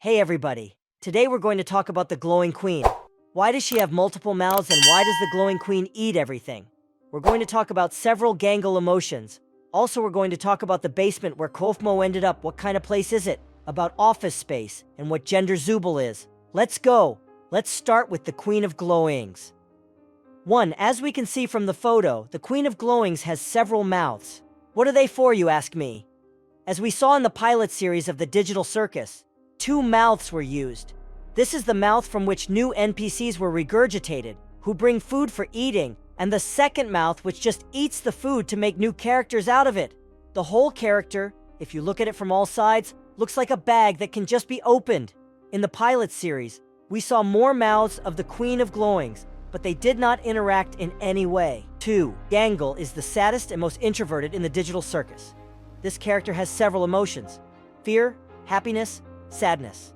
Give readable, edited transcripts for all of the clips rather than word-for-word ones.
Hey everybody, today we're going to talk about the Glowing Queen. Why does she have multiple mouths and why does the Glowing Queen eat everything? We're going to talk about several Gangle emotions. Also, we're going to talk about the basement where Kaufmo ended up. What kind of place is it? About office space and what gender Zooble is. Let's go! Let's start with the Queen of Gloings. 1. As we can see from the photo, the Queen of Gloings has several mouths. What are they for, you ask me? As we saw in the pilot series of the Digital Circus, 2 mouths were used. This is the mouth from which new NPCs were regurgitated, who bring food for eating, and the second mouth which just eats the food to make new characters out of it. The whole character, if you look at it from all sides, looks like a bag that can just be opened. In the pilot series, we saw more mouths of the Queen of Gloings, but they did not interact in any way. 2. Gungle is the saddest and most introverted in the Digital Circus. This character has several emotions: fear, happiness, sadness.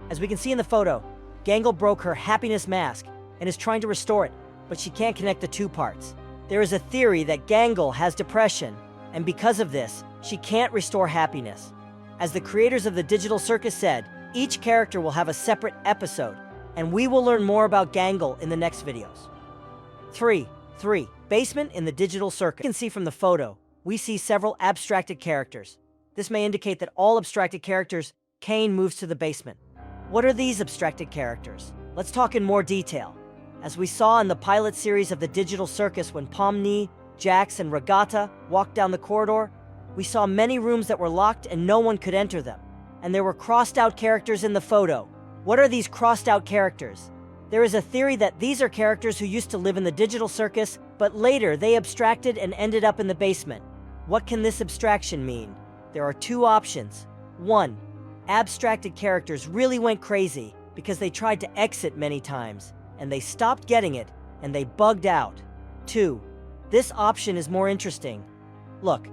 As we can see in the photo, Gungle broke her happiness mask and is trying to restore it, but she can't connect the 2 parts. There is a theory that Gungle has depression, and because of this, she can't restore happiness. As the creators of the Digital Circus said, each character will have a separate episode, and we will learn more about Gungle in the next videos. 3. Basement in the Digital Circus. You can see from the photo, we see several abstracted characters. This may indicate that all abstracted characters, Kane moves to the basement. What are these abstracted characters? Let's talk in more detail. As we saw in the pilot series of the Digital Circus when Pomni, Jax, and Regatta walked down the corridor, we saw many rooms that were locked and no one could enter them. And there were crossed-out characters in the photo. What are these crossed-out characters? There is a theory that these are characters who used to live in the Digital Circus, but later they abstracted and ended up in the basement. What can this abstraction mean? There are 2 options. 1. Abstracted characters really went crazy because they tried to exit many times, and they stopped getting it, and they bugged out. 2. This option is more interesting. Look,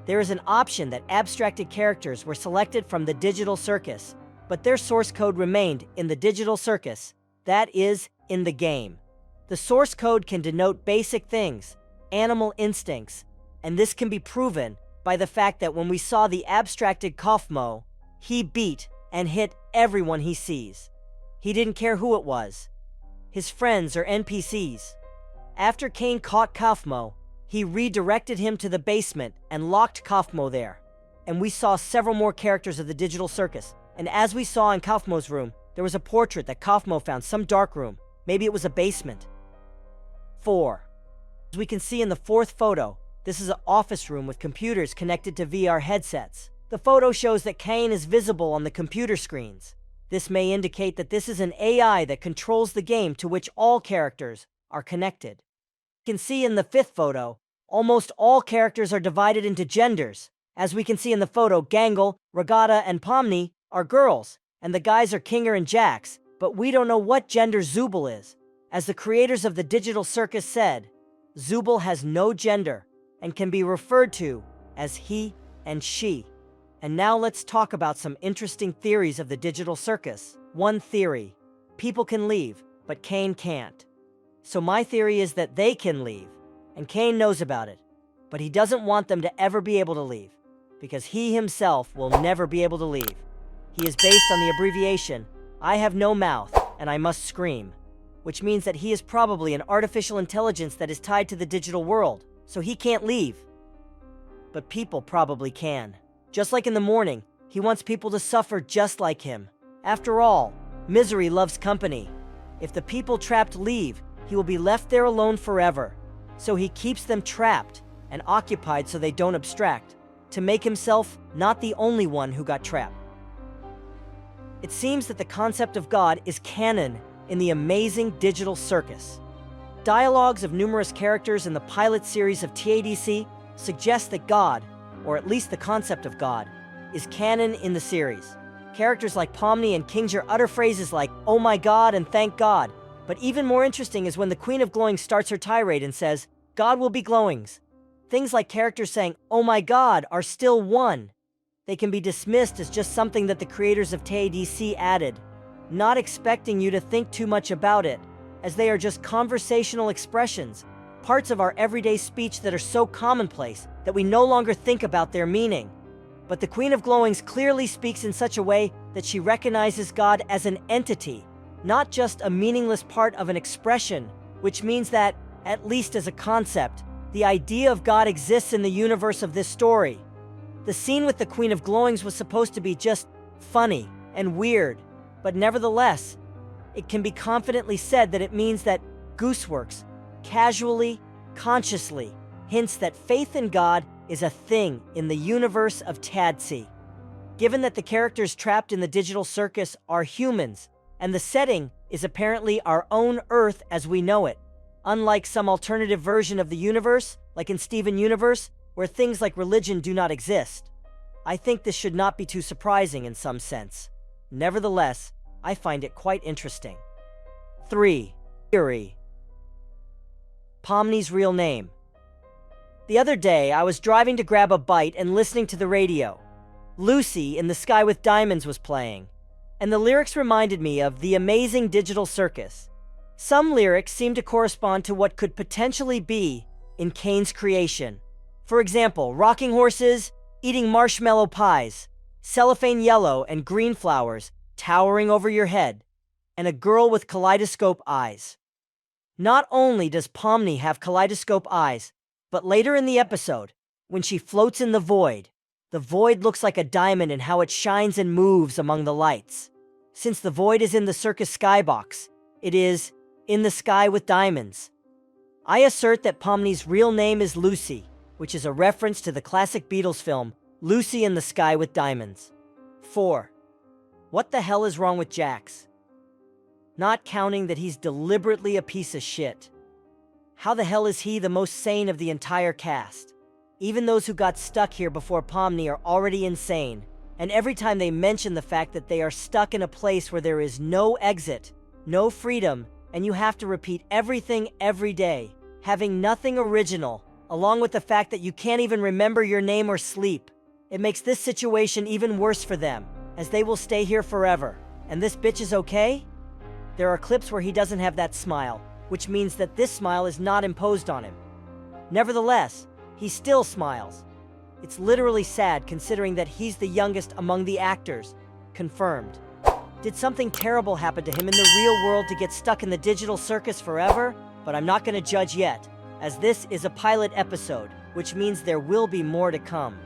there is an option that abstracted characters were selected from the Digital Circus, but their source code remained in the Digital Circus, that is, in the game. The source code can denote basic things, animal instincts, and this can be proven by the fact that when we saw the abstracted Kaufmo, he beat and hit everyone he sees. He didn't care who it was, his friends or NPCs. After Kane caught Kaufmo, he redirected him to the basement and locked Kaufmo there. And we saw several more characters of the Digital Circus. And as we saw in Kaufmo's room, there was a portrait that Kaufmo found, some dark room. Maybe it was a basement. 4. As we can see in the 4th photo, this is an office room with computers connected to VR headsets. The photo shows that Kane is visible on the computer screens. This may indicate that this is an AI that controls the game to which all characters are connected. You can see in the 5th photo, almost all characters are divided into genders. As we can see in the photo, Gungle, Regatta, and Pomni are girls, and the guys are Kinger and Jax, but we don't know what gender Zooble is. As the creators of the Digital Circus said, Zooble has no gender and can be referred to as he and she. And now let's talk about some interesting theories of the Digital Circus. 1 theory: people can leave, but Kane can't. So my theory is that they can leave, and Kane knows about it, but he doesn't want them to ever be able to leave, because he himself will never be able to leave. He is based on the abbreviation, I have no mouth, and I must scream, which means that he is probably an artificial intelligence that is tied to the digital world, so he can't leave. But people probably can. Just like in the morning, he wants people to suffer just like him. After all, misery loves company. If the people trapped leave, he will be left there alone forever. So he keeps them trapped and occupied so they don't abstract, to make himself not the only one who got trapped. It seems that the concept of God is canon in the amazing Digital Circus. Dialogues of numerous characters in the pilot series of tadc suggest that God, or at least the concept of God, is canon in the series. Characters like Pomni and Kinger utter phrases like, "Oh my God" and "Thank God." But even more interesting is when the Queen of Gloings starts her tirade and says, "God will be Gloings." Things like characters saying, "Oh my God" are still one. They can be dismissed as just something that the creators of tadc added, not expecting you to think too much about it, as they are just conversational expressions, parts of our everyday speech that are so commonplace that we no longer think about their meaning. But the Queen of Gloings clearly speaks in such a way that she recognizes God as an entity, not just a meaningless part of an expression, which means that, at least as a concept, the idea of God exists in the universe of this story. The scene with the Queen of Gloings was supposed to be just funny and weird, but nevertheless, it can be confidently said that it means that Gooseworks, casually, consciously, hints that faith in God is a thing in the universe of tadc. Given that the characters trapped in the digital circus are humans, and the setting is apparently our own Earth as we know it, unlike some alternative version of the universe, like in Steven Universe, where things like religion do not exist, I think this should not be too surprising in some sense. Nevertheless, I find it quite interesting. 3. Theory. Pomni's real name. The other day, I was driving to grab a bite and listening to the radio. Lucy in the Sky with Diamonds was playing, and the lyrics reminded me of The Amazing Digital Circus. Some lyrics seem to correspond to what could potentially be in Kane's creation. For example, rocking horses, eating marshmallow pies, cellophane yellow and green flowers towering over your head, and a girl with kaleidoscope eyes. Not only does Pomni have kaleidoscope eyes, but later in the episode, when she floats in the void looks like a diamond in how it shines and moves among the lights. Since the void is in the circus skybox, it is in the sky with diamonds. I assert that Pomni's real name is Lucy, which is a reference to the classic Beatles film, Lucy in the Sky with Diamonds. 4. What the hell is wrong with Jax? Not counting that he's deliberately a piece of shit. How the hell is he the most sane of the entire cast? Even those who got stuck here before Pomni are already insane, and every time they mention the fact that they are stuck in a place where there is no exit, no freedom, and you have to repeat everything every day, having nothing original, along with the fact that you can't even remember your name or sleep, it makes this situation even worse for them, as they will stay here forever. And this bitch is okay? There are clips where he doesn't have that smile, which means that this smile is not imposed on him. Nevertheless, he still smiles. It's literally sad considering that he's the youngest among the actors. Confirmed. Did something terrible happen to him in the real world to get stuck in the digital circus forever? But I'm not going to judge yet, as this is a pilot episode, which means there will be more to come.